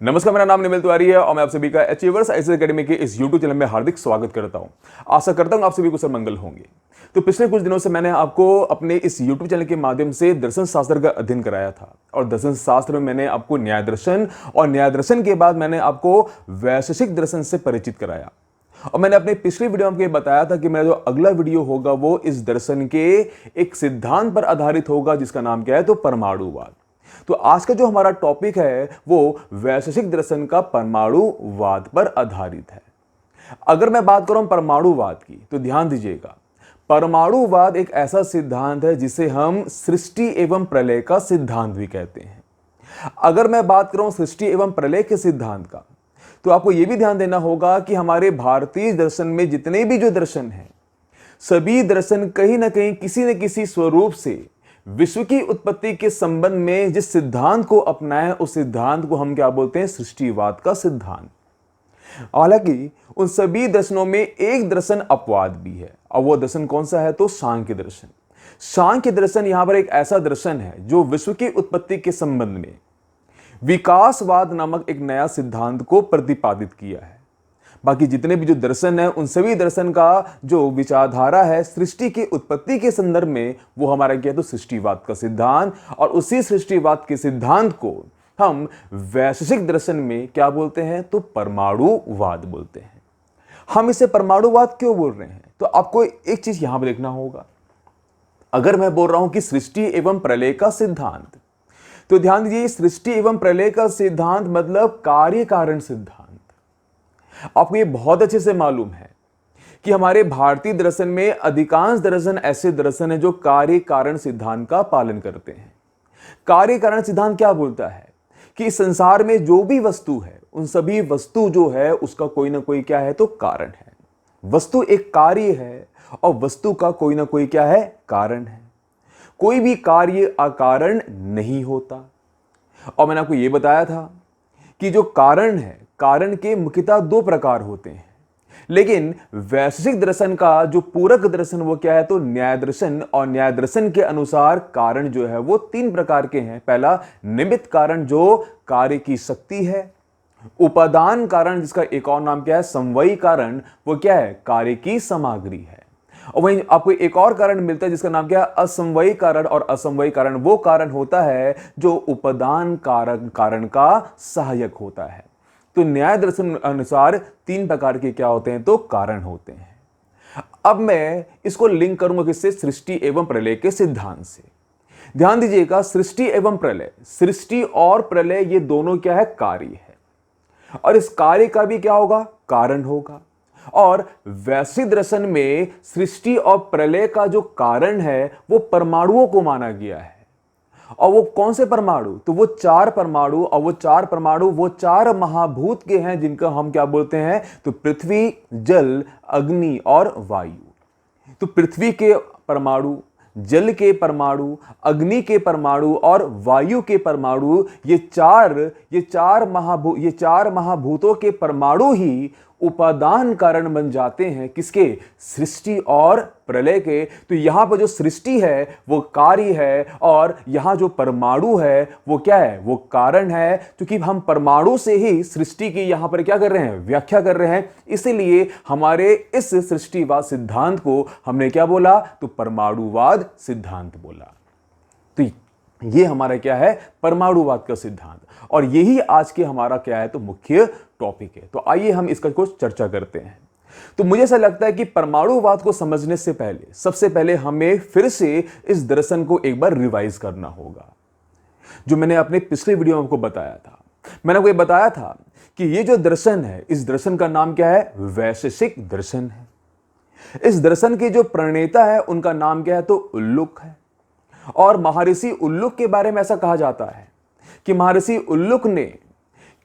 नमस्कार, मेरा नाम निमिल तिवारी है और मैं आप सभी का अचीवर्स आईएएस एकेडमी के इस यूट्यूब चैनल में हार्दिक स्वागत करता हूं। आशा करता हूं आप सभी को सब मंगल होंगे। तो पिछले कुछ दिनों से मैंने आपको अपने इस यूट्यूब चैनल के माध्यम से दर्शन शास्त्र का अध्ययन कराया था और दर्शन शास्त्र में मैंने आपको न्याय दर्शन और न्याय दर्शन के बाद मैंने आपको वैशेषिक दर्शन से परिचित कराया। और मैंने अपने पिछले वीडियो में बताया था कि मेरा जो अगला वीडियो होगा वो इस दर्शन के एक सिद्धांत पर आधारित होगा जिसका नाम क्या है, तो परमाणुवाद। तो आज का जो हमारा टॉपिक है वो वैशेषिक दर्शन का परमाणुवाद पर आधारित है। अगर मैं बात करूं परमाणुवाद की तो ध्यान दीजिएगा, परमाणुवाद एक ऐसा सिद्धांत है जिसे हम सृष्टि एवं प्रलय का सिद्धांत भी कहते हैं। अगर मैं बात करूं सृष्टि एवं प्रलय के सिद्धांत का, तो आपको यह भी ध्यान देना होगा कि हमारे भारतीय दर्शन में जितने भी जो दर्शन हैं, सभी दर्शन कहीं ना कहीं किसी न किसी स्वरूप से विश्व की उत्पत्ति के संबंध में जिस सिद्धांत को अपनाएं उस सिद्धांत को हम क्या बोलते हैं, सृष्टिवाद का सिद्धांत। हालांकि उन सभी दर्शनों में एक दर्शन अपवाद भी है और वो दर्शन कौन सा है, तो सांख्य दर्शन। सांख्य दर्शन यहां पर एक ऐसा दर्शन है जो विश्व की उत्पत्ति के संबंध में विकासवाद नामक एक नया सिद्धांत को प्रतिपादित किया है। बाकी जितने भी जो दर्शन है उन सभी दर्शन का जो विचारधारा है सृष्टि की उत्पत्ति के संदर्भ में वो हमारा क्या है, तो सृष्टिवाद का सिद्धांत। और उसी सृष्टिवाद के सिद्धांत को हम वैशेषिक दर्शन में क्या बोलते हैं, तो परमाणुवाद बोलते हैं। हम इसे परमाणुवाद क्यों बोल रहे हैं, तो आपको एक चीज यहां पर देखना होगा। अगर मैं बोल रहा हूं कि सृष्टि एवं प्रलय का सिद्धांत, तो ध्यान दीजिए, सृष्टि एवं प्रलय का सिद्धांत मतलब कार्य कारण सिद्धांत। आपको ये बहुत अच्छे से मालूम है कि हमारे भारतीय दर्शन में अधिकांश दर्शन ऐसे दर्शन है जो कार्य कारण सिद्धांत का पालन करते हैं। कार्य कारण सिद्धांत क्या बोलता है कि इस संसार में जो भी वस्तु है उन सभी वस्तु जो है उसका कोई ना कोई क्या है, तो कारण है। वस्तु एक कार्य है और वस्तु का कोई ना कोई क्या है, कारण है। कोई भी कार्य अकारण नहीं होता। और मैंने आपको यह बताया था कि जो कारण है, कारण के मुख्यतः दो प्रकार होते हैं, लेकिन वैशेषिक दर्शन का जो पूरक दर्शन वो क्या है, तो न्याय दर्शन। और न्याय दर्शन के अनुसार कारण जो है वो तीन प्रकार के हैं। पहला निमित्त कारण जो कार्य की शक्ति है, उपादान कारण जिसका एक और नाम क्या है, समवायी कारण, वो क्या है, कार्य की सामग्री है। और वहीं आपको एक और कारण मिलता है जिसका नाम क्या है, असमवायी कारण। और असमवायी कारण वो कारण होता है जो उपादान कारण का सहायक होता है। तो न्याय दर्शन अनुसार तीन प्रकार के क्या होते हैं, तो कारण होते हैं। अब मैं इसको लिंक करूंगा किससे, सृष्टि एवं प्रलय के सिद्धांत से। ध्यान दीजिएगा, सृष्टि एवं प्रलय, सृष्टि और प्रलय ये दोनों क्या है, कार्य है। और इस कार्य का भी क्या होगा, कारण होगा। और वैश्विक दर्शन में सृष्टि और प्रलय का जो कारण है वो परमाणुओं को माना गया है। और वो कौन से परमाणु, तो वो चार परमाणु। और वो चार परमाणु वो चार महाभूत के हैं जिनका हम क्या बोलते हैं, तो पृथ्वी, जल, अग्नि और वायु। तो पृथ्वी के परमाणु, जल के परमाणु, अग्नि के परमाणु और वायु के परमाणु, ये चार महाभूतों के परमाणु ही उपादान कारण बन जाते हैं किसके, सृष्टि और प्रलय के। तो यहां पर जो सृष्टि है वो कार्य है और यहां जो परमाणु है वो क्या है, वो कारण है। क्योंकि हम परमाणु से ही सृष्टि की यहां पर क्या कर रहे हैं, व्याख्या कर रहे हैं। इसीलिए हमारे इस सृष्टिवाद सिद्धांत को हमने क्या बोला, तो परमाणुवाद सिद्धांत बोला। तो ये हमारा क्या है, परमाणुवाद का सिद्धांत। और यही आज के हमारा क्या है, तो मुख्य टॉपिक है। तो आइए हम इसका कुछ चर्चा करते हैं। तो मुझे ऐसा लगता है कि परमाणुवाद को समझने से पहले सबसे पहले हमें फिर से इस दर्शन को एक बार रिवाइज करना होगा। जो मैंने अपने पिछले वीडियो में आपको बताया था, मैंने आपको ये बताया था कि ये जो दर्शन है, इस दर्शन का नाम क्या है, वैशेषिक दर्शन है। इस दर्शन के जो प्रणेता है उनका नाम क्या है, तो उल्लुक है। और महर्षि उल्लुक के बारे में ऐसा कहा जाता है कि महर्षि उल्लुक ने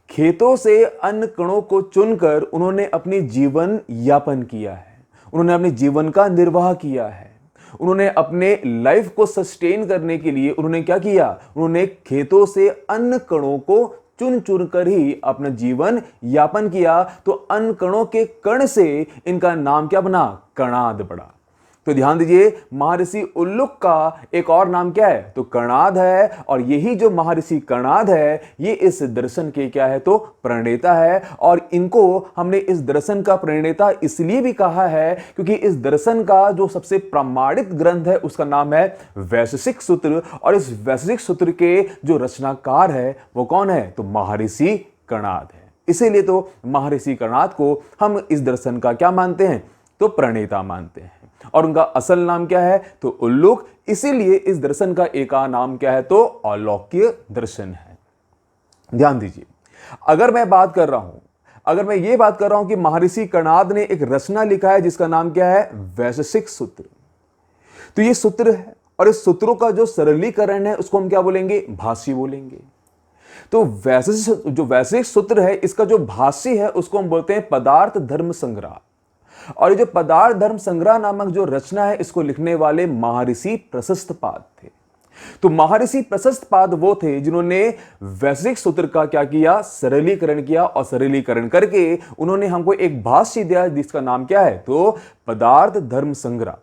खेतों से अन्न कणों को चुनकर उन्होंने अपनी जीवन यापन किया है। उन्होंने अपने जीवन का निर्वाह किया है। उन्होंने अपने लाइफ को सस्टेन करने के लिए उन्होंने क्या किया, उन्होंने खेतों से अन्न कणों को चुन चुन कर ही अपना जीवन यापन किया। तो अन्न कणों के कण से इनका नाम क्या बना, कणाद पड़ा। तो ध्यान दीजिए, महर्षि उल्लुक का एक और नाम क्या है? तो कर्णाद है। और यही जो महर्षि कर्णाद है, ये इस दर्शन के क्या है? तो प्रणेता है। और इनको हमने इस दर्शन का प्रणेता इसलिए भी कहा है क्योंकि इस दर्शन का जो सबसे प्रमाणित ग्रंथ है उसका नाम है वैशेषिक सूत्र। और इस वैशेषिक सूत्र के जो रचनाकार है वो कौन है? तो महर्षि कर्णाद है। इसीलिए तो महर्षि कर्णाद को हम इस दर्शन का क्या मानते हैं? तो प्रणेता मानते हैं। और उनका असल नाम क्या है? तो उल्लुक। इसीलिए इस दर्शन का एक नाम क्या है? तो अलौक्य दर्शन है। ध्यान दीजिए, अगर मैं ये बात कर रहा हूं कि महर्षि कर्णाद ने एक रचना लिखा है जिसका नाम क्या है? वैशेषिक सूत्र। तो ये सूत्र है और इस सूत्रों का जो सरलीकरण है उसको हम क्या बोलेंगे? भाष्य बोलेंगे। तो जो वैशेषिक सूत्र है, इसका जो भाष्य है उसको हम बोलते हैं पदार्थ धर्म संग्रह। और ये जो पदार्थ धर्म संग्रह नामक जो रचना है, इसको लिखने वाले महर्षि प्रशस्तपाद थे। तो महर्षि प्रशस्तपाद वो थे जिन्होंने वैशेषिक सूत्र का क्या किया? सरलीकरण किया। और सरलीकरण करके उन्होंने हमको एक भाष्य दिया जिसका नाम क्या है? तो पदार्थ धर्म संग्रह।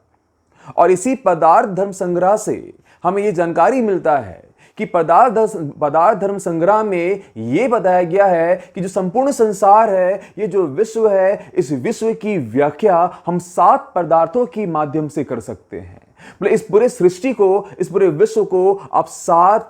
और इसी पदार्थ धर्म संग्रह से हमें यह जानकारी मिलता है कि पदार्थ धर्म संग्रह में यह बताया गया है कि जो संपूर्ण संसार है, ये जो विश्व है, इस विश्व की व्याख्या हम 7 पदार्थों के माध्यम से कर सकते हैं। मतलब इस पूरे सृष्टि को, इस पूरे विश्व को आप 7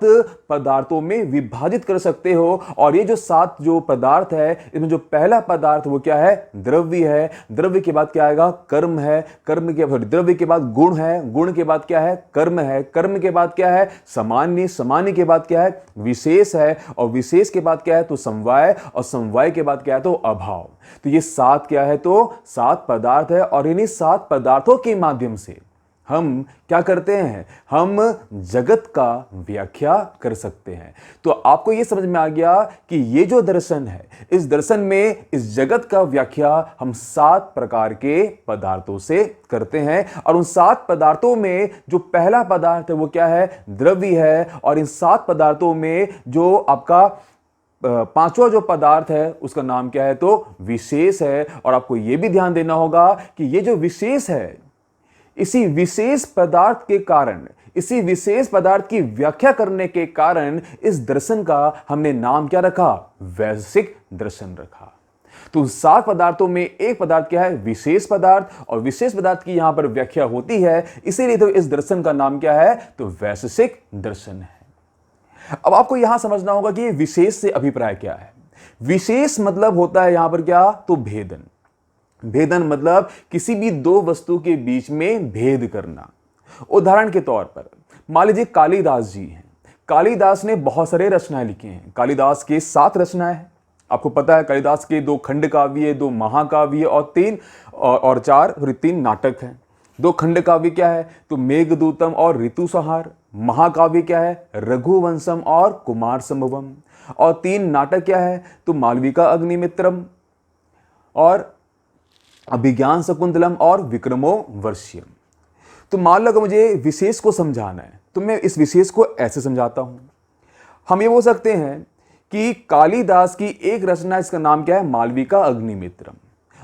पदार्थों में विभाजित कर सकते हो। और ये जो 7 जो पदार्थ है, इसमें जो पहला पदार्थ वो क्या है? द्रव्य है। द्रव्य के बाद क्या आएगा? कर्म है। कर्म के बाद द्रव्य के बाद गुण है। गुण के बाद क्या है? कर्म है। कर्म के बाद क्या है? सामान्य। सामान्य के बाद क्या है? विशेष है। और विशेष के बाद क्या है? तो समवाय। और समवाय के बाद क्या है? तो अभाव। तो ये 7 क्या है? तो 7 पदार्थ है। और इन्हीं 7 पदार्थों के माध्यम से हम क्या करते हैं? हम जगत का व्याख्या कर सकते हैं। तो आपको यह समझ में आ गया कि ये जो दर्शन है, इस दर्शन में इस जगत का व्याख्या हम 7 प्रकार के पदार्थों से करते हैं। और उन 7 पदार्थों में जो पहला पदार्थ है वो क्या है? द्रव्य है। और इन 7 पदार्थों में जो आपका 5वां जो पदार्थ है उसका नाम क्या है? तो विशेष है। और आपको यह भी ध्यान देना होगा कि ये जो विशेष है, इसी विशेष पदार्थ के कारण, इसी विशेष पदार्थ की व्याख्या करने के कारण इस दर्शन का हमने नाम क्या रखा? वैशेषिक दर्शन रखा। तो 7 पदार्थों में एक पदार्थ क्या है? विशेष पदार्थ। और विशेष पदार्थ की यहां पर व्याख्या होती है, इसीलिए तो इस दर्शन का नाम क्या है? तो वैशेषिक दर्शन है। अब आपको यहां समझना होगा कि विशेष से अभिप्राय क्या है। विशेष मतलब होता है यहां पर क्या? तो भेदन। भेदन मतलब किसी भी 2 वस्तु के बीच में भेद करना। उदाहरण के तौर पर मान लीजिए कालिदास जी हैं। कालिदास ने बहुत सारे रचनाएं लिखी हैं। कालिदास के 7 रचनाएं हैं। आपको पता है कालिदास के 2 खंड काव्य, 2 महाकाव्य और 3 नाटक हैं। 2 खंड काव्य क्या है? तो मेघदूतम और ऋतुसंहार। महाकाव्य क्या है? रघुवंशम और कुमार संभवम। और 3 नाटक क्या है? तो मालविका अग्निमित्रम और अभिज्ञान शकुंतलम और विक्रमो वर्ष्यम। तो मान लो मुझे विशेष को समझाना है तो मैं इस विशेष को ऐसे समझाता हूं। हम ये बोल सकते हैं कि कालिदास की एक रचना, इसका नाम क्या है? मालविका अग्निमित्रम।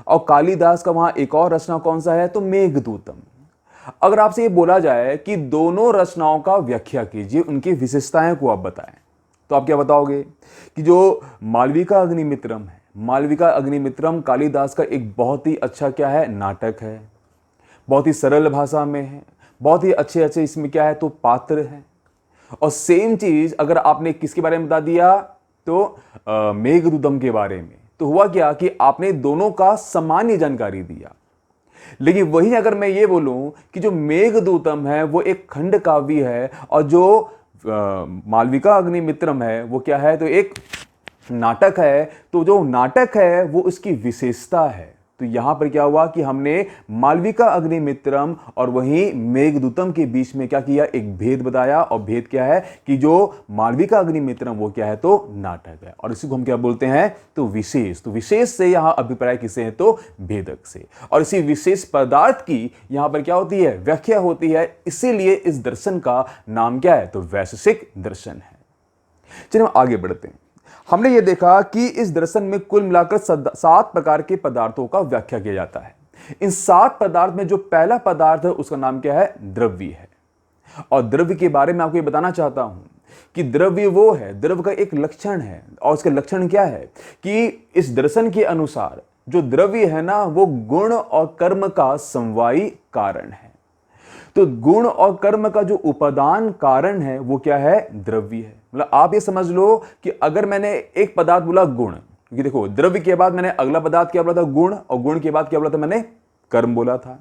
और कालिदास का वहां एक और रचना कौन सा है? तो मेघदूतम। अगर आपसे ये बोला जाए कि दोनों रचनाओं का व्याख्या कीजिए, उनकी विशेषताएं को आप बताएं, तो आप क्या बताओगे? कि जो मालविका अग्निमित्रम है, मालविका अग्निमित्रम कालिदास का एक बहुत ही अच्छा क्या है? नाटक है। बहुत ही सरल भाषा में है। बहुत ही अच्छे अच्छे इसमें क्या है? तो पात्र है। और सेम चीज अगर आपने किसके बारे में बता दिया? तो मेघदूतम के बारे में, तो हुआ क्या कि आपने दोनों का सामान्य जानकारी दिया। लेकिन वही अगर मैं ये बोलूं कि जो मेघदूतम है वो एक खंड काव्य है और जो मालविका अग्निमित्रम है वो क्या है? तो एक नाटक है। तो जो नाटक है वो उसकी विशेषता है। तो यहां पर क्या हुआ कि हमने मालविका अग्निमित्रम और वहीं मेघदूतम के बीच में क्या किया? एक भेद बताया। और भेद क्या है? कि जो मालविका अग्निमित्रम वो क्या है? तो नाटक है। और इसी को हम क्या बोलते हैं? तो विशेष। तो विशेष से यहां अभिप्राय किसे है? तो भेदक से। और इसी विशेष पदार्थ की यहां पर क्या होती है? व्याख्या होती है। इसीलिए इस दर्शन का नाम क्या है? तो वैशेषिक दर्शन है। चलिए हम आगे बढ़ते हैं। हमने ये देखा कि इस दर्शन में कुल मिलाकर 7 प्रकार के पदार्थों का व्याख्या किया जाता है। इन 7 पदार्थ में जो पहला पदार्थ है उसका नाम क्या है? द्रव्य है। और द्रव्य के बारे में आपको ये बताना चाहता हूं कि द्रव्य वो है, द्रव्य का एक लक्षण है। और उसका लक्षण क्या है कि इस दर्शन के अनुसार जो द्रव्य है ना, वो गुण और कर्म का समवायी कारण है। तो गुण और कर्म का जो उपादान कारण है वो क्या है? द्रव्य है। मतलब आप ये समझ लो कि अगर मैंने एक पदार्थ बोला गुण, क्योंकि देखो द्रव्य के बाद मैंने अगला पदार्थ क्या बोला था? गुण। और गुण के बाद क्या बोला था मैंने? कर्म बोला था।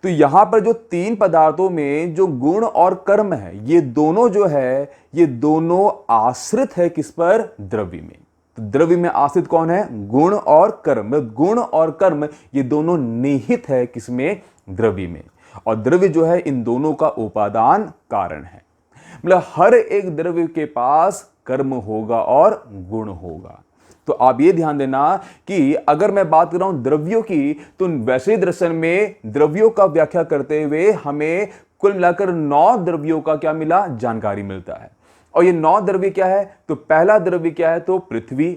तो यहां पर जो 3 पदार्थों में जो गुण और कर्म है, ये दोनों जो है, ये दोनों आश्रित है किस पर? द्रव्य में। तो द्रव्य में आश्रित कौन है? गुण और कर्म। गुण और कर्म ये दोनों निहित है किसमें? द्रव्य में। और द्रव्य जो है इन दोनों का उपादान कारण है। मतलब हर एक द्रव्य के पास कर्म होगा और गुण होगा। तो आप ये ध्यान देना कि अगर मैं बात कर रहा हूं द्रव्यों की, तो वैसे दर्शन में द्रव्यों का व्याख्या करते हुए हमें कुल मिलाकर 9 द्रव्यों का क्या मिला? जानकारी मिलता है। और ये 9 द्रव्य क्या है? तो पहला द्रव्य क्या है? तो पृथ्वी।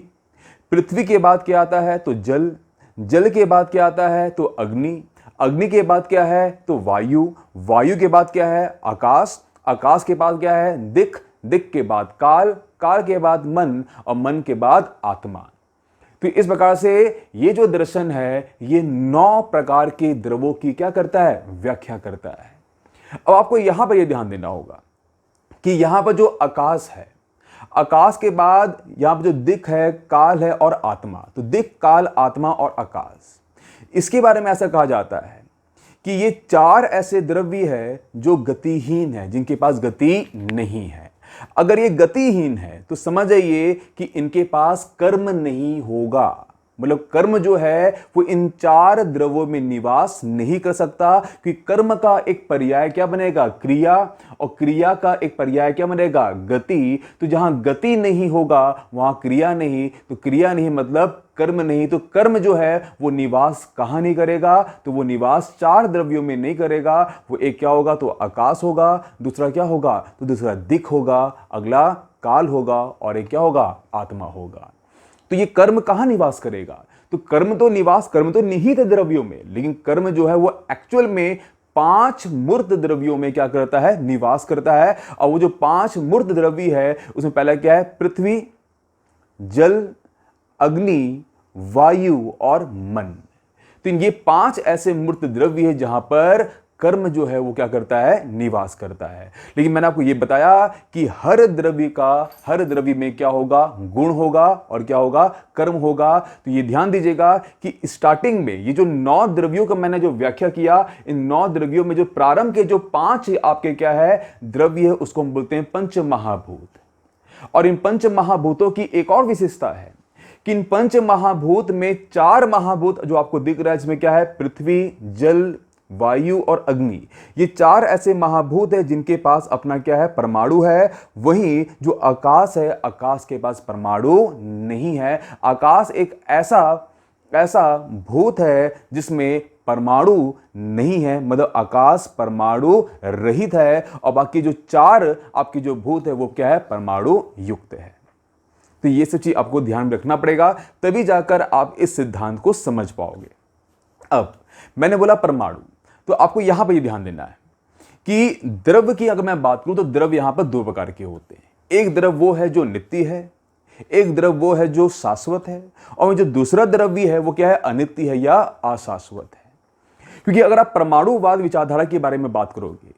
पृथ्वी के बाद क्या आता है? तो जल। जल के बाद क्या आता है? तो अग्नि। अग्नि के बाद क्या है? तो वायु। वायु के बाद क्या है? आकाश। आकाश के बाद क्या है? दिक्। दिक् के बाद काल। काल के बाद मन। और मन के बाद आत्मा। तो इस प्रकार से ये जो दर्शन है ये 9 प्रकार के द्रवों की क्या करता है? व्याख्या करता है। अब आपको यहां पर यह ध्यान देना होगा कि यहां पर जो आकाश है, आकाश के बाद यहां पर जो दिक् है, काल है और आत्मा। तो दिक्, काल, आत्मा और आकाश, इसके बारे में ऐसा कहा जाता है कि ये 4 ऐसे द्रव्य है जो गतिहीन है, जिनके पास गति नहीं है। अगर ये गतिहीन है तो समझ जाइए कि इनके पास कर्म नहीं होगा। मतलब कर्म जो है वो इन 4 द्रव्यों में निवास नहीं कर सकता, क्योंकि कर्म का एक पर्याय क्या बनेगा? क्रिया। और क्रिया का एक पर्याय क्या बनेगा? गति। तो जहां गति नहीं होगा वहां क्रिया नहीं, तो क्रिया नहीं मतलब कर्म नहीं। तो कर्म जो है वो निवास कहां नहीं करेगा? तो वो निवास 4 द्रव्यों में नहीं करेगा। वो एक क्या होगा? तो आकाश होगा। दूसरा क्या होगा? तो दूसरा दिक् होगा। अगला काल होगा। और एक क्या होगा? आत्मा होगा। तो ये कर्म कहां निवास करेगा? तो कर्म तो निहित है द्रव्यों में, लेकिन कर्म जो है वो एक्चुअल में 5 मूर्त द्रव्यों में क्या करता है? निवास करता है। और वो जो 5 मूर्त द्रव्य है उसमें पहला क्या है? पृथ्वी, जल, अग्नि, वायु और मन। तो ये 5 ऐसे मूर्त द्रव्य है जहां पर कर्म जो है वो क्या करता है? निवास करता है। लेकिन मैंने आपको ये बताया कि हर द्रव्य में क्या होगा? गुण होगा और क्या होगा? कर्म होगा। तो ये ध्यान दीजिएगा कि स्टार्टिंग में ये जो 9 द्रव्यों का मैंने जो व्याख्या किया, इन 9 द्रव्यों में जो प्रारंभ के जो 5 आपके क्या है? द्रव्य है, उसको हम बोलते हैं पंच महाभूत। और इन पंच महाभूतों की एक और विशेषता है कि इन पंच महाभूत में 4 महाभूत जो आपको दिख रहा है, इसमें क्या है? पृथ्वी, जल, वायु और अग्नि। ये 4 ऐसे महाभूत है जिनके पास अपना क्या है? परमाणु है। वहीं जो आकाश है, आकाश के पास परमाणु नहीं है। आकाश एक ऐसा भूत है जिसमें परमाणु नहीं है, मतलब आकाश परमाणु रहित है। और बाकी जो 4 आपकी जो भूत है वो क्या है? परमाणु युक्त है। तो ये सब चीज आपको ध्यान में रखना पड़ेगा, तभी जाकर आप इस सिद्धांत को समझ पाओगे। अब मैंने बोला परमाणु, तो आपको यहां पर ये ध्यान देना है कि द्रव्य की अगर मैं बात करूं तो द्रव्य यहां पर 2 प्रकार के होते हैं। एक द्रव्य वो है जो नित्य है, एक द्रव्य वो है जो शाश्वत है, और जो दूसरा द्रव्य है वो क्या है? अनित्य है या अशाश्वत है। क्योंकि अगर आप परमाणुवाद विचारधारा के बारे में बात करोगे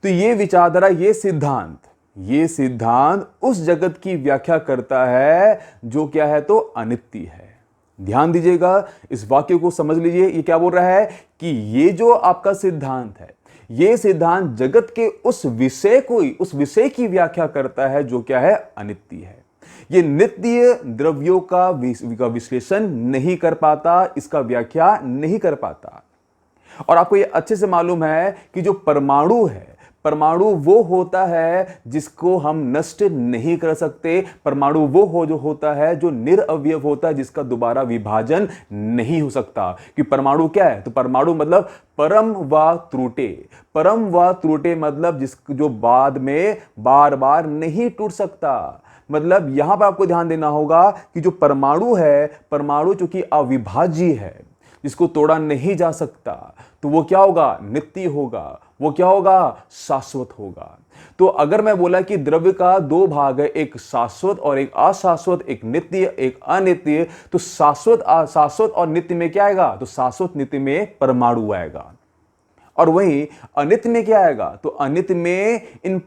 तो ये विचारधारा, ये सिद्धांत उस जगत की व्याख्या करता है जो क्या है? तो अनित्य है। ध्यान दीजिएगा, इस वाक्य को समझ लीजिए। ये क्या बोल रहा है कि ये जो आपका सिद्धांत है, ये सिद्धांत जगत के उस विषय की व्याख्या करता है जो क्या है? अनित्य है। ये नित्य द्रव्यों का विश्लेषण नहीं कर पाता, इसका व्याख्या नहीं कर पाता। और आपको ये अच्छे से मालूम है कि जो परमाणु है, परमाणु वो होता है जिसको हम नष्ट नहीं कर सकते। परमाणु वो जो होता है जो निरअवयव होता है, जिसका दोबारा विभाजन नहीं हो सकता। कि परमाणु क्या है? तो परमाणु मतलब परम व त्रुटे। परम व त्रुटे मतलब जो बाद में बार बार नहीं टूट सकता। मतलब यहां पर आपको ध्यान देना होगा कि जो परमाणु है, परमाणु चूंकि अविभाज्य है, जिसको तोड़ा नहीं जा सकता, तो वो क्या होगा? नित्य होगा। वो क्या होगा? शाश्वत होगा। तो अगर मैं बोला कि द्रव्य का दो भाग है, एक शाश्वत और एक अशाश्वत, एक नित्य एक अनित्य, तो शाश्वत और नित्य में क्या आएगा? तो शाश्वत नित्य में परमाणु आएगा। और वहीं अनित्य में क्या आएगा? तो अनित्य में इन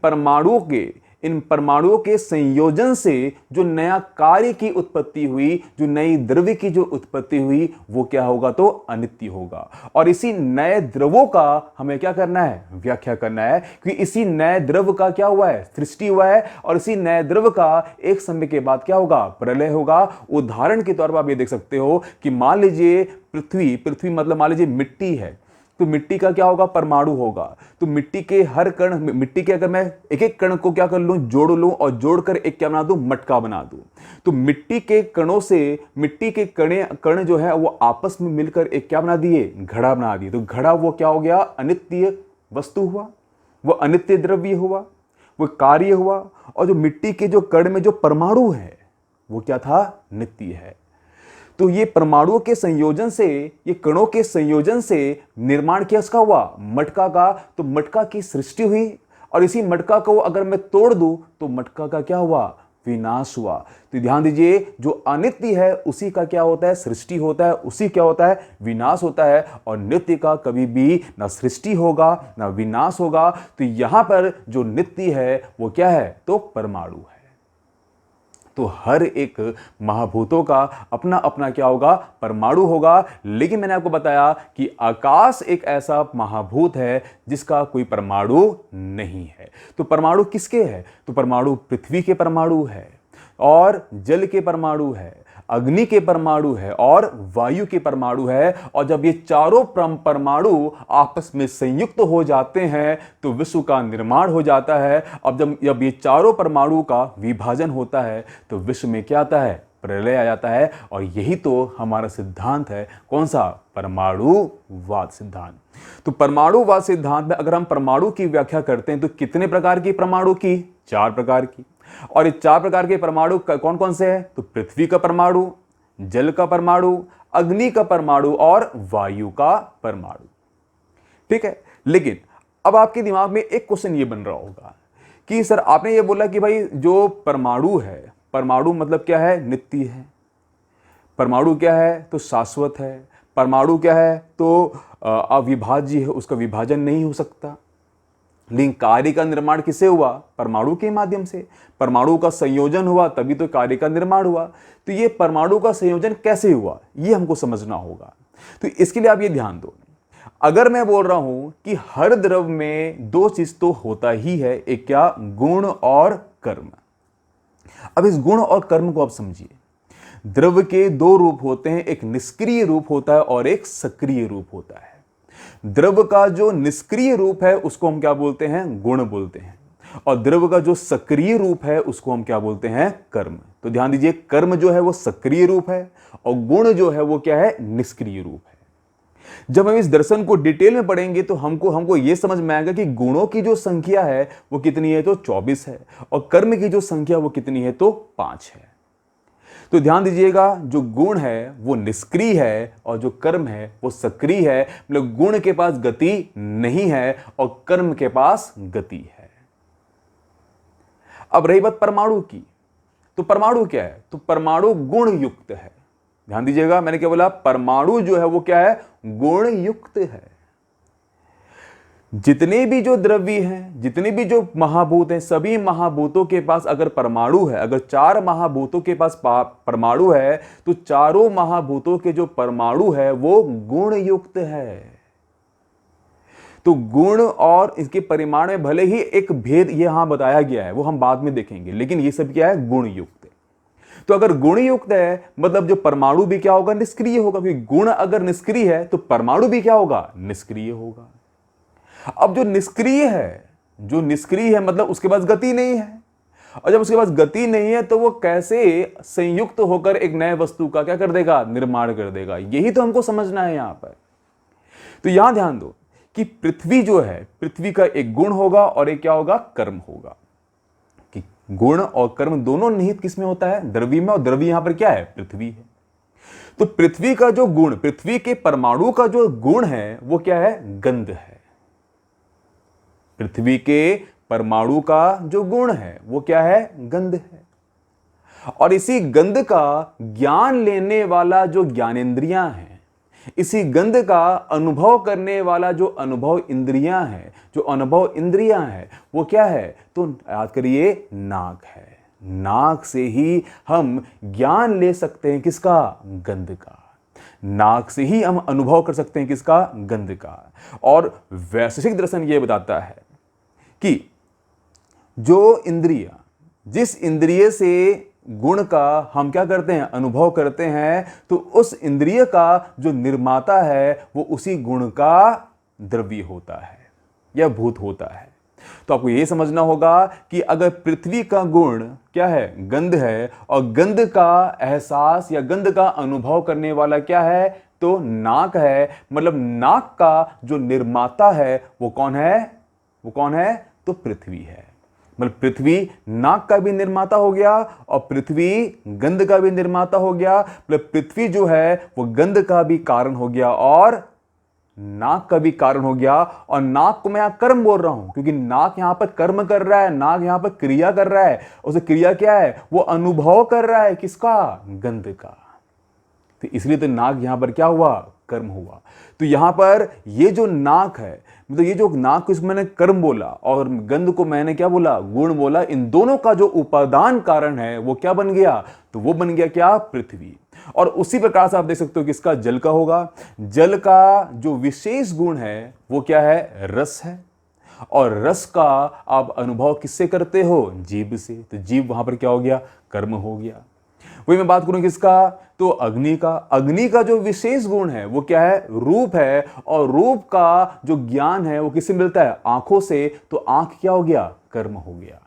परमाणुओं के संयोजन से जो नया कार्य की उत्पत्ति हुई, जो नई द्रव्य की जो उत्पत्ति हुई, वो क्या होगा? तो अनित्य होगा। और इसी नए द्रव्यों का हमें क्या करना है? व्याख्या करना है, क्योंकि इसी नए द्रव्य का क्या हुआ है? सृष्टि हुआ है। और इसी नए द्रव्य का एक समय के बाद क्या होगा? प्रलय होगा। उदाहरण के तौर पर आप ये देख सकते हो कि मान लीजिए पृथ्वी मतलब मान लीजिए मिट्टी है, तो मिट्टी का क्या होगा? परमाणु होगा। तो मिट्टी के हर कण, मिट्टी के अगर मैं एक एक कण को क्या कर लूं? जोड़ लूं, और जोड़कर एक क्या बना दूं? मटका बना दूं। तो मिट्टी के कणों से मिट्टी के कण जो है वो आपस में मिलकर एक क्या बना दिए? घड़ा बना दिए। तो घड़ा वो क्या हो गया? अनित्य वस्तु हुआ, वो अनित्य द्रव्य हुआ, वो कार्य हुआ। और जो मिट्टी के जो कण में जो परमाणु है वो क्या था? नित्य है। तो ये परमाणुओं के संयोजन से, ये कणों के संयोजन से निर्माण क्या इसका हुआ? मटका का। तो मटका की सृष्टि हुई। और इसी मटका को अगर मैं तोड़ दूं तो मटका का क्या हुआ? विनाश हुआ। तो ध्यान दीजिए, जो अनित्य है उसी का क्या होता है? सृष्टि होता है। उसी क्या होता है? विनाश होता है। और नित्य का कभी भी ना सृष्टि होगा ना विनाश होगा। तो यहां पर जो नित्य है वो क्या है? तो परमाणु है। तो हर एक महाभूतों का अपना अपना क्या होगा? परमाणु होगा। लेकिन मैंने आपको बताया कि आकाश एक ऐसा महाभूत है जिसका कोई परमाणु नहीं है। तो परमाणु किसके है? तो परमाणु पृथ्वी के परमाणु है, और जल के परमाणु है, अग्नि के परमाणु है, और वायु के परमाणु है। और जब ये चारों परमाणु आपस में संयुक्त हो जाते हैं तो विश्व का निर्माण हो जाता है। अब जब ये चारों परमाणु का विभाजन होता है तो विश्व में क्या आता है? प्रलय आ जाता है। और यही तो हमारा सिद्धांत है। कौन सा? परमाणुवाद सिद्धांत। तो परमाणुवाद सिद्धांत में अगर हम परमाणु की व्याख्या करते हैं तो कितने प्रकार की परमाणु की? 4 प्रकार की। और ये 4 प्रकार के परमाणु कौन कौन से हैं? तो पृथ्वी का परमाणु, जल का परमाणु, अग्नि का परमाणु और वायु का परमाणु। ठीक है। लेकिन अब आपके दिमाग में एक क्वेश्चन ये बन रहा होगा कि सर आपने ये बोला कि भाई जो परमाणु है, परमाणु मतलब क्या है? नित्य है। परमाणु क्या है? तो शाश्वत है। परमाणु क्या है? तो अविभाज्य है, उसका विभाजन नहीं हो सकता। लेकिन कार्य का निर्माण किससे हुआ? परमाणु के माध्यम से। परमाणु का संयोजन हुआ तभी तो कार्य का निर्माण हुआ। तो ये परमाणु का संयोजन कैसे हुआ, ये हमको समझना होगा। तो इसके लिए आप ये ध्यान दो, अगर मैं बोल रहा हूं कि हर द्रव में 2 चीज तो होता ही है, एक क्या? गुण और कर्म। अब इस गुण और कर्म को आप समझिए। द्रव्य के 2 रूप होते हैं, एक निष्क्रिय रूप होता है और एक सक्रिय रूप होता है। द्रव्य का जो निष्क्रिय रूप है उसको हम क्या बोलते हैं? गुण बोलते हैं। और द्रव्य का जो सक्रिय रूप है उसको हम क्या बोलते हैं? कर्म। तो ध्यान दीजिए, कर्म जो है वो सक्रिय रूप है और गुण जो है वो क्या है? निष्क्रिय रूप है। जब हम इस दर्शन को डिटेल में पढ़ेंगे तो हमको ये समझ में आएगा कि गुणों की जो संख्या है वो कितनी है? तो 24 है। और कर्म की जो संख्या वो कितनी है? तो 5 है। तो ध्यान दीजिएगा, जो गुण है वो निष्क्रिय है और जो कर्म है वो सक्रिय है। मतलब गुण के पास गति नहीं है और कर्म के पास गति है। अब रही बात परमाणु की, तो परमाणु क्या है? तो परमाणु गुण युक्त है। ध्यान दीजिएगा, मैंने क्या बोला? परमाणु जो है वो क्या है? गुण युक्त है। जितने भी जो द्रव्य हैं, जितने भी जो महाभूत हैं, सभी महाभूतों के पास अगर परमाणु है, अगर 4 महाभूतों के पास परमाणु है तो चारों महाभूतों के जो परमाणु है वो गुण युक्त है। तो गुण और इसके परिमाण में भले ही एक भेद यहां बताया गया है, वो हम बाद में देखेंगे, लेकिन ये सब क्या है? गुण युक्त। तो अगर गुण युक्त है मतलब जो परमाणु भी क्या होगा? निष्क्रिय होगा। क्योंकि गुण अगर निष्क्रिय है तो परमाणु भी क्या होगा? निष्क्रिय होगा। अब जो निष्क्रिय है मतलब उसके पास गति नहीं है। और जब उसके पास गति नहीं है तो वो कैसे संयुक्त होकर एक नए वस्तु का क्या कर देगा? निर्माण कर देगा। यही तो हमको समझना है यहां पर। तो यहां ध्यान दो कि पृथ्वी जो है, पृथ्वी का एक गुण होगा और एक क्या होगा? कर्म होगा। कि गुण और कर्म दोनों निहित किसमें होता है? द्रव्य में। और द्रव्य यहां पर क्या है? पृथ्वी है। तो पृथ्वी का जो गुण, पृथ्वी के परमाणु का जो गुण है वो क्या है? गंध है। पृथ्वी के परमाणु का जो गुण है वो क्या है? गंध है। और इसी गंध का ज्ञान लेने वाला जो ज्ञानेंद्रियां हैं, इसी गंध का अनुभव करने वाला जो अनुभव इंद्रियां हैं, जो अनुभव इंद्रियां हैं, वो क्या है? तो याद करिए, नाक है। नाक से ही हम ज्ञान ले सकते हैं, किसका? गंध का। नाक से ही हम अनुभव कर सकते हैं, किसका? गंध का। और वैशेषिक दर्शन यह बताता है कि जो इंद्रिय, जिस इंद्रिय से गुण का हम क्या करते हैं? अनुभव करते हैं, तो उस इंद्रिय का जो निर्माता है वो उसी गुण का द्रव्य होता है या भूत होता है। तो आपको यह समझना होगा कि अगर पृथ्वी का गुण क्या है? गंध है, और गंध का एहसास या गंध का अनुभव करने वाला क्या है? तो नाक है। मतलब नाक का जो निर्माता है वो कौन है? वो कौन है? तो पृथ्वी है। मतलब पृथ्वी नाक का भी निर्माता हो गया और पृथ्वी गंध का भी निर्माता हो गया। मतलब पृथ्वी जो है वो गंध का भी कारण हो गया और नाक का भी कारण हो गया। और नाक को मैं यहां कर्म बोल रहा हूं क्योंकि नाक यहां पर कर्म कर रहा है, नाक यहां पर क्रिया कर रहा है। उसे क्रिया क्या है? वो अनुभव कर रहा है, किसका? गंध का। तो इसलिए तो नाक यहां पर क्या हुआ? कर्म हुआ। तो यहां पर ये जो नाक है, मतलब ये जो नाक को इसको मैंने कर्म बोला और गंध को मैंने क्या बोला? गुण बोला। इन दोनों का जो उपादान कारण है वो क्या बन गया? तो वो बन गया क्या? पृथ्वी। और उसी प्रकार से आप देख सकते हो कि इसका जल का होगा। जल का जो विशेष गुण है वो क्या है? रस है। और रस का आप अनुभव किससे करते हो? जीभ से। तो जीभ वहां पर क्या हो गया? कर्म हो गया। वही मैं बात करूं किसका? तो अग्नि का। अग्नि का जो विशेष गुण है वो क्या है? रूप है। और रूप का जो ज्ञान है वो किससे मिलता है? आंखों से। तो आंख क्या हो गया? कर्म हो गया।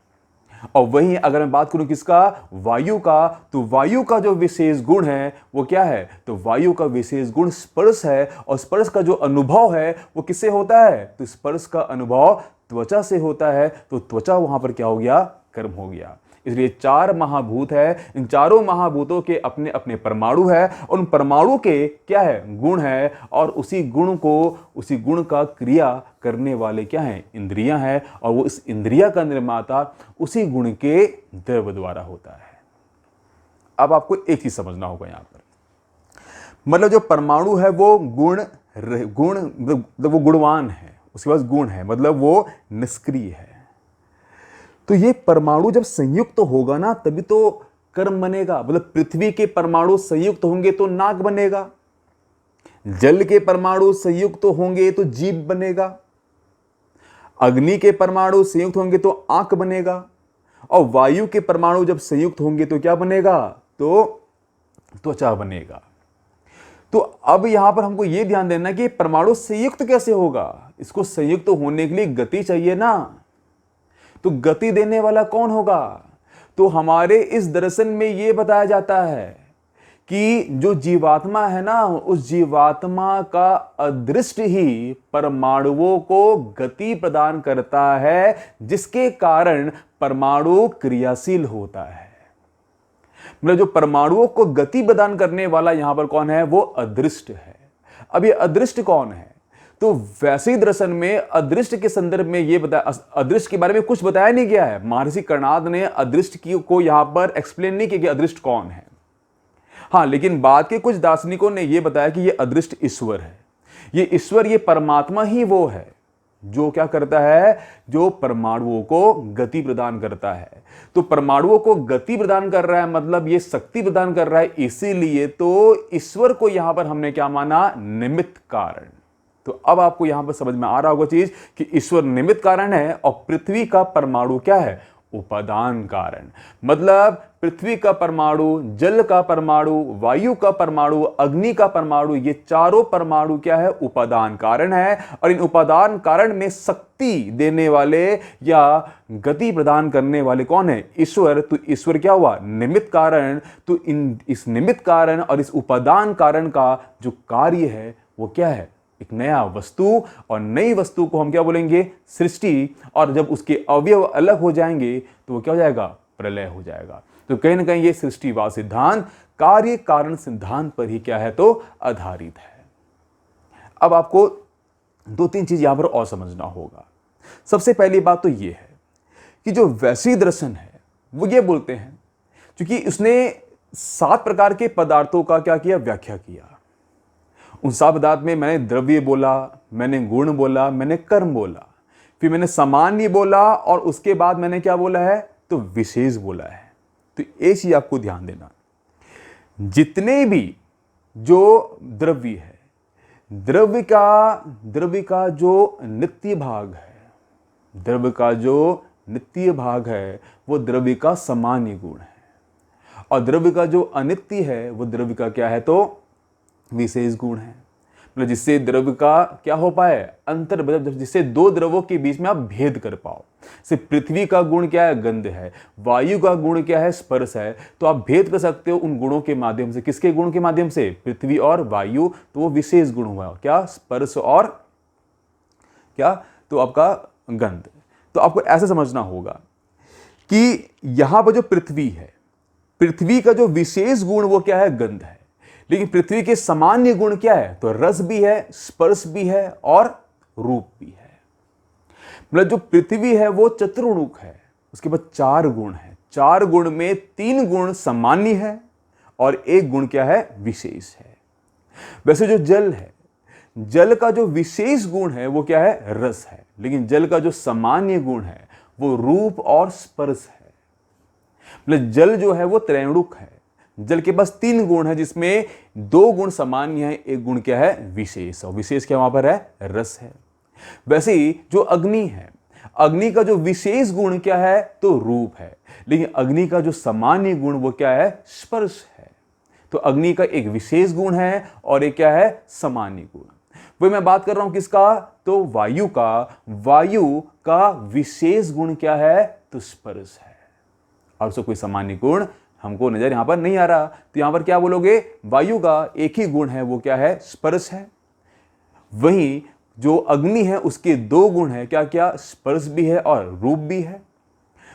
और वहीं अगर मैं बात करूं किसका? वायु का। तो वायु का जो विशेष गुण है वो क्या है? तो वायु का विशेष गुण स्पर्श है। और स्पर्श का जो अनुभव है वो किससे होता है? तो स्पर्श का अनुभव त्वचा से होता है। तो त्वचा वहां पर क्या हो गया? कर्म हो गया। इसलिए चार महाभूत है। इन चारों महाभूतों के अपने अपने परमाणु है। उन परमाणु के क्या है? गुण है। और उसी गुण को, उसी गुण का क्रिया करने वाले क्या हैं? इंद्रियां हैं। और वो इस इंद्रिया का निर्माता उसी गुण के द्रव्य द्वारा होता है। अब आपको एक चीज समझना होगा यहां पर, मतलब जो परमाणु है वो वो गुणवान है। उसके पास गुण है, मतलब वो निष्क्रिय है। तो ये परमाणु जब संयुक्त होगा ना तभी तो कर्म बनेगा। मतलब पृथ्वी के परमाणु संयुक्त होंगे तो नाक बनेगा, जल के परमाणु संयुक्त होंगे तो जीभ बनेगा, अग्नि के परमाणु संयुक्त होंगे तो आंख बनेगा, और वायु के परमाणु जब संयुक्त होंगे तो क्या बनेगा? तो त्वचा बनेगा। तो अब यहां पर हमको यह ध्यान देना कि परमाणु संयुक्त कैसे होगा? इसको संयुक्त होने के लिए गति चाहिए ना। तो गति देने वाला कौन होगा? तो हमारे इस दर्शन में यह बताया जाता है कि जो जीवात्मा है ना, उस जीवात्मा का अदृष्ट ही परमाणुओं को गति प्रदान करता है, जिसके कारण परमाणु क्रियाशील होता है। मतलब जो परमाणुओं को गति प्रदान करने वाला यहां पर कौन है? वो अदृष्ट है। अब ये अदृष्ट कौन है? तो वैसे दर्शन में अदृष्ट के संदर्भ में यह बताया, अदृष्ट के बारे में कुछ बताया नहीं गया है। महर्षि कर्णाद ने अदृष्ट को यहां पर एक्सप्लेन नहीं किया कि अदृष्ट कौन है। हाँ, लेकिन बाद के कुछ दार्शनिकों ने यह बताया कि यह अदृष्ट ईश्वर है। ये ईश्वर, ये परमात्मा ही वो है जो क्या करता है? जो परमाणुओं को गति प्रदान करता है। तो परमाणुओं को गति प्रदान कर रहा है, मतलब ये शक्ति प्रदान कर रहा है। इसीलिए तो ईश्वर को यहां पर हमने क्या माना? निमित्त कारण। तो अब आपको यहां पर समझ में आ रहा होगा चीज कि ईश्वर निमित्त कारण है और पृथ्वी का परमाणु क्या है? उपादान कारण। मतलब पृथ्वी का परमाणु, जल का परमाणु, वायु का परमाणु, अग्नि का परमाणु, ये चारों परमाणु क्या है? उपादान कारण है। और इन उपादान कारण में शक्ति देने वाले या गति प्रदान करने वाले कौन है? ईश्वर। तो ईश्वर क्या हुआ? निमित्त कारण। तो इस निमित्त कारण और इस उपादान कारण का जो कार्य है वो क्या है? एक नया वस्तु। और नई वस्तु को हम क्या बोलेंगे? सृष्टि। और जब उसके अवयव अलग हो जाएंगे तो वो क्या हो जाएगा? प्रलय हो जाएगा। तो कहीं ना कहीं ये सृष्टिवाद सिद्धांत कार्य कारण सिद्धांत पर ही क्या है तो आधारित है। अब आपको दो तीन चीज यहां पर और समझना होगा। सबसे पहली बात तो यह है कि जो वैश्विक दर्शन है वो ये बोलते हैं, क्योंकि उसने 7 प्रकार के पदार्थों का क्या किया, व्याख्या किया। उन 7 पदार्थ में मैंने द्रव्य बोला, मैंने गुण बोला, मैंने कर्म बोला, फिर मैंने सामान्य बोला और उसके बाद मैंने क्या बोला है तो विशेष बोला है। तो एक चीज आपको ध्यान देना, जितने भी जो द्रव्य है, द्रव्य का जो नित्य भाग है, द्रव्य का जो नित्य भाग है वो द्रव्य का सामान्य गुण है, और द्रव्य का जो अनित्य है वो द्रव्य का क्या है तो विशेष गुण है। मतलब जिससे द्रव्य का क्या हो पाए, अंतर, जिससे दो द्रव्यों के बीच में आप भेद कर पाओ। से पृथ्वी का गुण क्या है, गंध है, वायु का गुण क्या है, स्पर्श है। तो आप भेद कर सकते हो उन गुणों के माध्यम से। किसके गुण के माध्यम से, पृथ्वी और वायु, तो वो विशेष गुण हुआ क्या, स्पर्श और क्या तो आपका गंध। तो आपको ऐसा समझना होगा कि यहां पर जो पृथ्वी है, पृथ्वी का जो विशेष गुण वो क्या है, गंध है। लेकिन पृथ्वी के सामान्य गुण क्या है तो रस भी है, स्पर्श भी है और रूप भी है। मतलब जो पृथ्वी है वो चतुर्मुख है, उसके बाद 4 गुण है। 4 गुण में 3 गुण सामान्य है और 1 गुण क्या है, विशेष है। वैसे जो जल है, जल का जो विशेष गुण है वो क्या है, रस है। लेकिन जल का जो सामान्य गुण है वो रूप और स्पर्श है। मतलब जल जो है वो त्रैणुक है। जल के पास 3 गुण है, जिसमें 2 गुण सामान्य है, 1 गुण क्या है, विशेष। और विशेष क्या वहां पर है, रस है। वैसे ही जो अग्नि है, अग्नि का जो विशेष गुण क्या है तो रूप है। लेकिन अग्नि का जो सामान्य गुण वो क्या है, स्पर्श है। तो अग्नि का एक विशेष गुण है और एक क्या है, सामान्य गुण। वही मैं बात कर रहा हूं किसका, तो वायु का। वायु का विशेष गुण क्या है तो स्पर्श है, और उसका कोई सामान्य गुण हमको नजर यहां पर नहीं आ रहा। तो यहां पर क्या बोलोगे, वायु का एक ही गुण है वो क्या है, स्पर्श है। वहीं जो अग्नि है उसके 2 गुण है, क्या क्या, स्पर्श भी है और रूप भी है।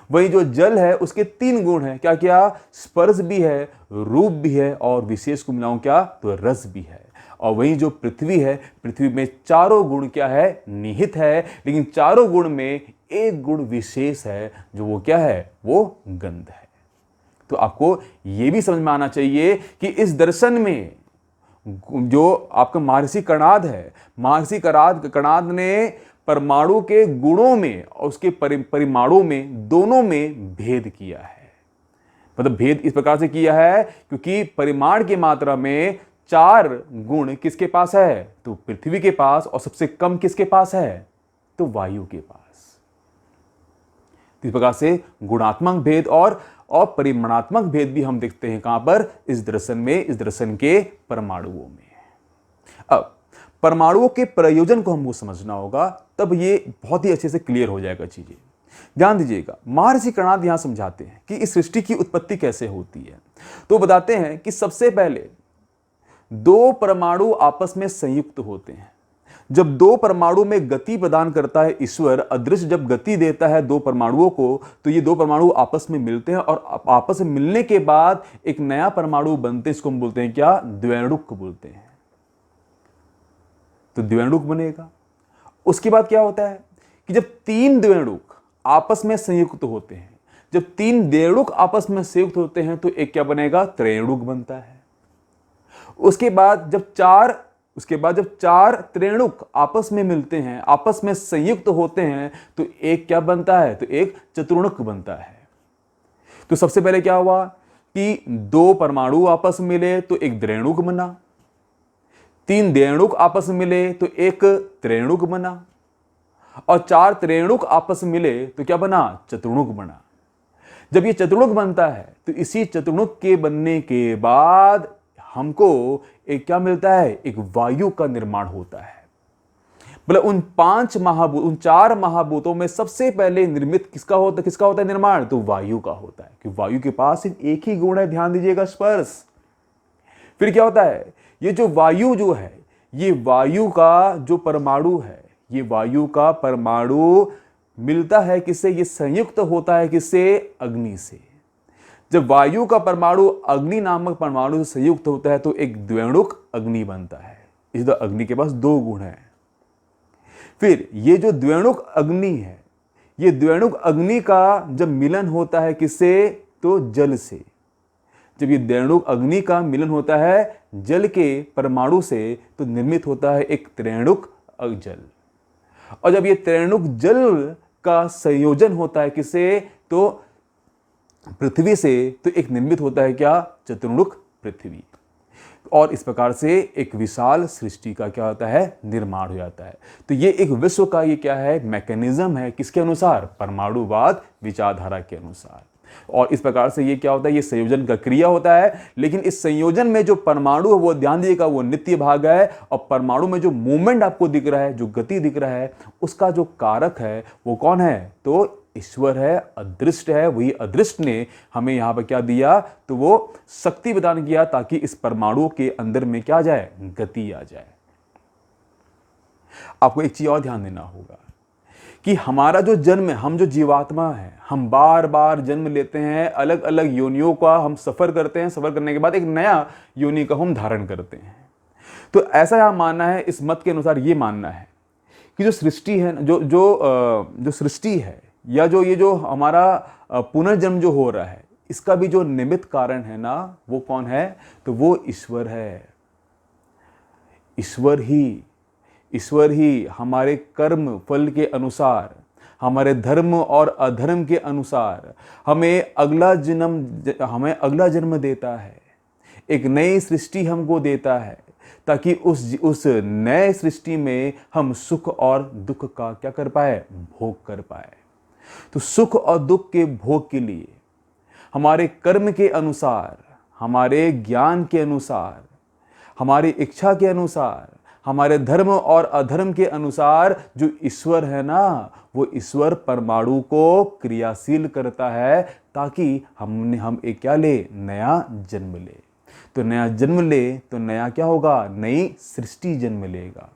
वहीं जो जल है उसके 3 गुण है, क्या क्या, स्पर्श भी है, रूप भी है और विशेष को मिलाऊं क्या तो रस भी है। और वहीं जो पृथ्वी है, पृथ्वी में 4 गुण क्या है, निहित है। लेकिन 4 गुण में 1 गुण विशेष है, जो वो क्या है, वो गंध है। तो आपको यह भी समझ में आना चाहिए कि इस दर्शन में जो आपका महर्षि कणाद है, महर्षि कणाद ने परमाणु के गुणों में और उसके परिमाणु में, दोनों में भेद किया है। मतलब भेद इस प्रकार से किया है क्योंकि परिमाण की मात्रा में 4 गुण किसके पास है तो पृथ्वी के पास, और सबसे कम किसके पास है तो वायु के पास। इस प्रकार से गुणात्मक भेद और परिमाणात्मक भेद भी हम देखते हैं कहां पर, इस दर्शन में, इस दर्शन के परमाणुओं में। अब परमाणुओं के प्रयोजन को हमको समझना होगा, तब ये बहुत ही अच्छे से क्लियर हो जाएगा चीजें। ध्यान दीजिएगा, महर्षि कणाद यहां समझाते हैं कि इस सृष्टि की उत्पत्ति कैसे होती है। तो बताते हैं कि सबसे पहले 2 परमाणु आपस में संयुक्त होते हैं। जब 2 परमाणु में गति प्रदान करता है ईश्वर, अदृश्य जब गति देता है 2 परमाणुओं को, तो ये 2 परमाणु आपस में मिलते हैं और आपस में मिलने के बाद एक नया परमाणु बनते हैं। इसको हम बोलते हैं क्या, द्वैणुक बोलते हैं। तो द्वैणुक बनेगा। उसके बाद क्या होता है कि जब 3 द्वैणुक आपस में संयुक्त होते हैं, जब 3 द्वैणुक आपस में संयुक्त होते हैं तो एक क्या बनेगा, त्रैणुक बनता है। उसके बाद जब 4 त्रेणुक आपस में मिलते हैं, आपस में संयुक्त होते हैं, तो एक क्या बनता है तो एक चतुर्णुक बनता है। तो सबसे पहले क्या हुआ कि 2 परमाणु आपस में मिले तो एक द्वैणुक बना, 3 द्वैणुक आपस में मिले तो एक त्रेणुक बना, और 4 त्रेणुक आपस में मिले तो क्या बना, चतुर्णुक बना। जब ये चतुर्णुक बनता है तो इसी चतुर्णुक के बनने के बाद हमको एक क्या मिलता है, एक वायु का निर्माण होता है। मतलब उन 4 महाभूतों में सबसे पहले निर्मित किसका होता है निर्माण, तो वायु का होता है। कि वायु के पास सिर्फ एक ही गुण है, ध्यान दीजिएगा, स्पर्श। फिर क्या होता है, ये जो वायु जो है, ये वायु का जो परमाणु है, ये वायु का परमाणु मिलता है किससे, ये संयुक्त होता है किससे, अग्नि से। जब वायु का परमाणु अग्नि नामक परमाणु से संयुक्त होता है तो एक द्वेणुक अग्नि बनता है। इस अग्नि के पास दो गुण हैं। फिर ये जो द्वेणुक अग्नि है, ये द्वेणुक अग्नि का जब मिलन होता है किससे, तो जल से। जब ये द्वेणुक अग्नि का मिलन होता है जल के परमाणु से तो निर्मित होता है एक त्रेणुक जल। और जब ये त्रेणुक जल का संयोजन होता है किससे, तो पृथ्वी से, तो एक निर्मित होता है क्या, चतुर्मुख पृथ्वी। और इस प्रकार से एक विशाल सृष्टि का क्या होता है, निर्माण हो जाता है। तो ये एक विश्व का ये क्या है, मैकेनिज्म है, किसके अनुसार, परमाणुवाद विचारधारा के अनुसार। और इस प्रकार से ये क्या होता है, ये संयोजन का क्रिया होता है। लेकिन इस संयोजन में जो परमाणु है वो ध्यान दीजिएगा वो नित्य भाग है, और परमाणु में जो मूवमेंट आपको दिख रहा है, जो गति दिख रहा है, उसका जो कारक है वो कौन है, तो ईश्वर है, अदृष्ट है। वही अदृष्ट ने हमें यहां पर क्या दिया, तो वो शक्ति प्रदान किया ताकि इस परमाणु के अंदर में क्या जाए, गति आ जाए। आपको एक चीज और ध्यान देना होगा कि हमारा जो जन्म है, हम जो जीवात्मा है, हम बार बार जन्म लेते हैं, अलग अलग योनियों का हम सफर करते हैं, सफर करने के बाद एक नया योनि का हम धारण करते हैं। तो ऐसा यहां मानना है, इस मत के अनुसार ये मानना है कि जो सृष्टि है, जो सृष्टि है, या जो हमारा पुनर्जन्म जो हो रहा है, इसका भी जो निमित्त कारण है ना, वो कौन है, तो वो ईश्वर है। ईश्वर ही हमारे कर्म फल के अनुसार, हमारे धर्म और अधर्म के अनुसार हमें अगला जन्म देता है, एक नई सृष्टि हमको देता है, ताकि उस नए सृष्टि में हम सुख और दुख का क्या कर पाए, भोग कर पाए। तो सुख और दुख के भोग के लिए हमारे कर्म के अनुसार, हमारे ज्ञान के अनुसार, हमारी इच्छा के अनुसार, हमारे धर्म और अधर्म के अनुसार जो ईश्वर है ना, वो ईश्वर परमाणु को क्रियाशील करता है ताकि हम एक क्या ले, नया जन्म ले। तो नया जन्म ले तो नया क्या होगा, नई सृष्टि जन्म लेगा।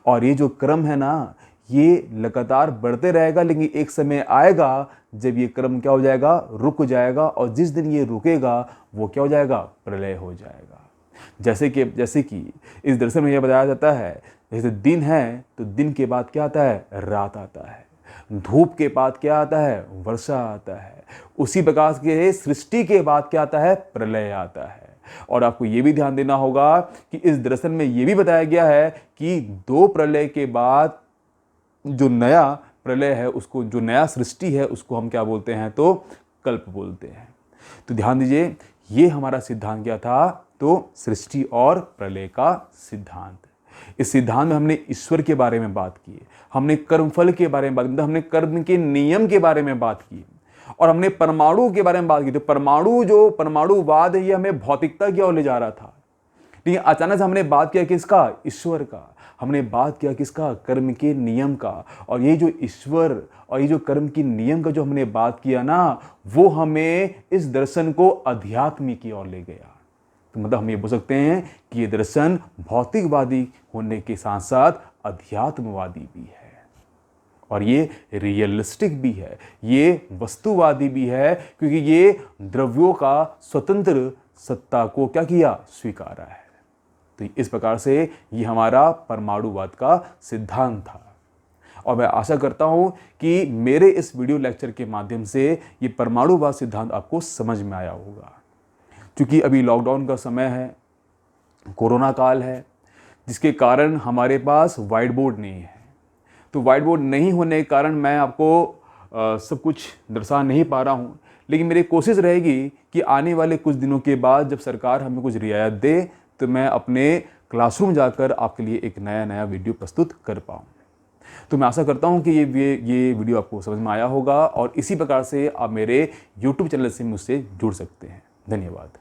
और ये जो क्रम है ना, ये लगातार बढ़ते रहेगा, लेकिन एक समय आएगा जब ये क्रम क्या हो जाएगा, रुक जाएगा। और जिस दिन ये रुकेगा वो क्या हो जाएगा, प्रलय हो जाएगा। जैसे कि इस दर्शन में यह बताया जाता है, जैसे दिन है तो दिन के बाद क्या आता है, रात आता है। धूप के बाद क्या आता है, वर्षा आता है। उसी प्रकार के सृष्टि के बाद क्या आता है, प्रलय आता है। और आपको ये भी ध्यान देना होगा कि इस दर्शन में ये भी बताया गया है कि दो प्रलय के बाद जो नया प्रलय है, उसको, जो नया सृष्टि है, उसको हम क्या बोलते हैं, तो कल्प बोलते हैं। तो ध्यान दीजिए, ये हमारा सिद्धांत क्या था, तो सृष्टि और प्रलय का सिद्धांत। इस सिद्धांत में हमने ईश्वर के बारे में बात की, हमने कर्मफल के बारे में बात की, हमने कर्म के नियम के बारे में बात की, और हमने परमाणु के बारे में बात की। तो परमाणुवाद है, ये हमें भौतिकता की ओर ले जा रहा था। लेकिन अचानक से हमने बात किया किसका, ईश्वर का। हमने बात किया किसका, कर्म के नियम का। और ये जो ईश्वर और ये जो कर्म की नियम का जो हमने बात किया ना, वो हमें इस दर्शन को अध्यात्म की ओर ले गया। तो मतलब हम ये बोल सकते हैं कि ये दर्शन भौतिकवादी होने के साथ साथ अध्यात्मवादी भी है, और ये रियलिस्टिक भी है, ये वस्तुवादी भी है, क्योंकि ये द्रव्यों का स्वतंत्र सत्ता को क्या किया, स्वीकारा है। तो इस प्रकार से ये हमारा परमाणुवाद का सिद्धांत था। और मैं आशा करता हूँ कि मेरे इस वीडियो लेक्चर के माध्यम से ये परमाणुवाद सिद्धांत आपको समझ में आया होगा। क्योंकि अभी लॉकडाउन का समय है, कोरोना काल है, जिसके कारण हमारे पास व्हाइट बोर्ड नहीं है। तो व्हाइट बोर्ड नहीं होने के कारण मैं आपको सब कुछ दर्शा नहीं पा रहा हूँ, लेकिन मेरी कोशिश रहेगी कि आने वाले कुछ दिनों के बाद जब सरकार हमें कुछ रियायत दे तो मैं अपने क्लासरूम जाकर आपके लिए एक नया वीडियो प्रस्तुत कर पाऊँ। तो मैं आशा करता हूँ कि ये वीडियो आपको समझ में आया होगा, और इसी प्रकार से आप मेरे YouTube चैनल से मुझसे जुड़ सकते हैं। धन्यवाद।